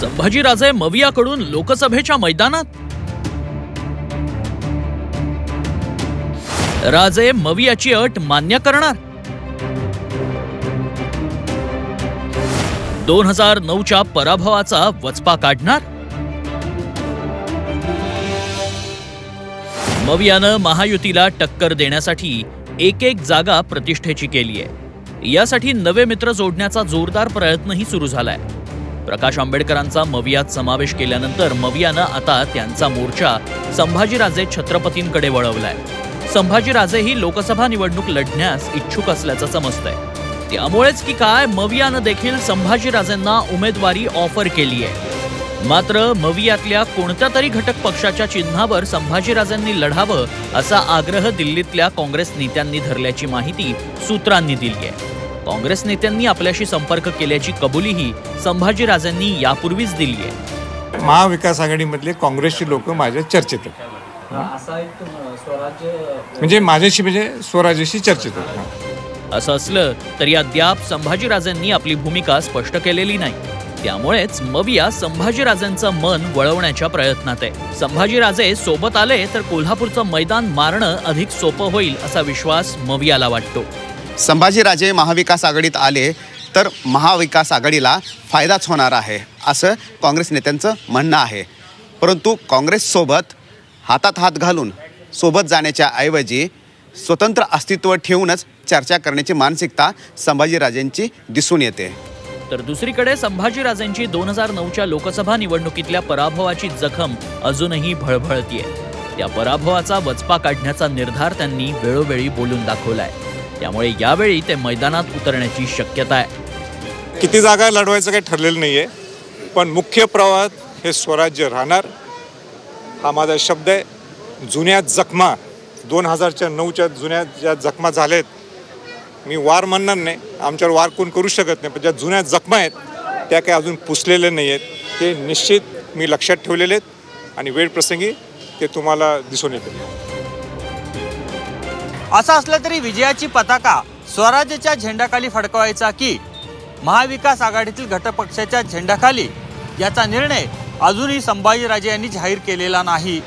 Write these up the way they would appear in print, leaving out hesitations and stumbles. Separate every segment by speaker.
Speaker 1: संभाजीराजे मवियाकडून लोकसभेच्या मैदानात। राजे मवियाची अट मान्य करणार। 2009च्या पराभवाचा वचपा काढणार। मवियानं महायुतीला टक्कर देण्यासाठी एक जागा प्रतिष्ठेची केली आहे। यासाठी नवे मित्र जोडण्याचा जोरदार प्रयत्नही सुरू झालाय। प्रकाश आंबेडकरांचा मवियात समावेश केल्यानंतर मवियानं आता त्यांचा मोर्चा संभाजीराजे छत्रपतींकडे वळवलाय। संभाजीराजेही लोकसभा निवडणूक लढण्यास इच्छुक असल्याचं समजतंय। त्यामुळेच की काय मवियानं देखील संभाजीराजेंना उमेदवारी ऑफर केली आहे। मात्र मवियातल्या कोणत्या तरी घटक पक्षाच्या चिन्हावर संभाजीराजेंनी लढावं असा आग्रह दिल्लीतल्या काँग्रेस नेत्यांनी धरल्याची माहिती सूत्रांनी दिली आहे। काँग्रेस नेत्यांनी आपल्याशी संपर्क केल्याची कबुलीही संभाजीराजेंनी यापूर्वीच दिली आहे।
Speaker 2: महाविकास आघाडीमधले काँग्रेसची लोक माझ्या चर्चेत म्हणजे माझ्याशी स्वराज्याशी चर्चेत होते।
Speaker 1: असं असलं तरी अद्याप संभाजीराजेंनी आपली भूमिका स्पष्ट केलेली नाही। त्यामुळेच मविया संभाजीराजेंचं मन वळवण्याच्या प्रयत्नात आहे। संभाजीराजे सोबत आले तर कोल्हापूरचं मैदान मारणं अधिक सोपं होईल असा विश्वास मवियाला वाटतो।
Speaker 3: संभाजीराजे महाविकास आघाडीत आले तर महाविकास आघाडीला फायदाच होणार आहे असं काँग्रेस नेत्यांचं म्हणणं आहे। परंतु काँग्रेससोबत हातात हात घालून सोबत जाण्याच्या ऐवजी स्वतंत्र अस्तित्व ठेवूनच चर्चा करण्याची मानसिकता संभाजीराजेंची दिसून येते।
Speaker 1: तर दुसरीकडे संभाजीराजेंची 2009च्या लोकसभा निवडणुकीतल्या पराभवाची जखम अजूनही भळभळतीये। त्या पराभवाचा वचपा काढण्याचा निर्धार त्यांनी वेळोवेळी बोलून दाखवलाय। त्यामुळे यावेळी ते मैदानात उतरण्याची शक्यता आहे।
Speaker 2: किती जागा लढवायचं काही ठरलेलं नाहीये, पण मुख्य प्रवाहात हे स्वराज्य राहणार हा माझा शब्द आहे। जुन्या जखमा 2009च्या जुन्या ज्या जखमा झाल्यात, मी वार म्हणणार नाही, आमच्यावर वार कोण करू शकत नाही, पण ज्या जुन्या जखमा आहेत त्या काही अजून पुसलेल्या नाही आहेत। ते निश्चित मी लक्षात ठेवलेले आहेत आणि वेळ प्रसंगी ते तुम्हाला दिसून येतील।
Speaker 4: असं असलं तरी विजयाची पताका स्वराज्याच्या झेंड्याखाली फडकवायचा की महाविकास आघाडीतील घटकपक्षाच्या झेंड्याखाली याचा निर्णय अजूनही संभाजीराजे यांनी जाहीर केलेला नाही।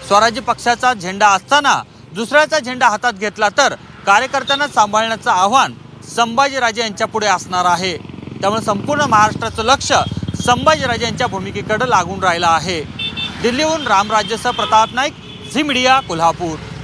Speaker 4: स्वराज्य पक्षाचा झेंडा असताना दुसऱ्याचा झेंडा हातात घेतला तर कार्यकर्त्यांना सांभाळण्याचं आव्हान संभाजीराजे यांच्या पुढे असणार आहे। त्यामुळे संपूर्ण महाराष्ट्राचं लक्ष संभाजीराजे यांच्या भूमिकेकडे लागून राहिलं आहे। दिल्लीहून रामराज्यसह प्रताप नाईक, झी मीडिया, कोल्हापूर।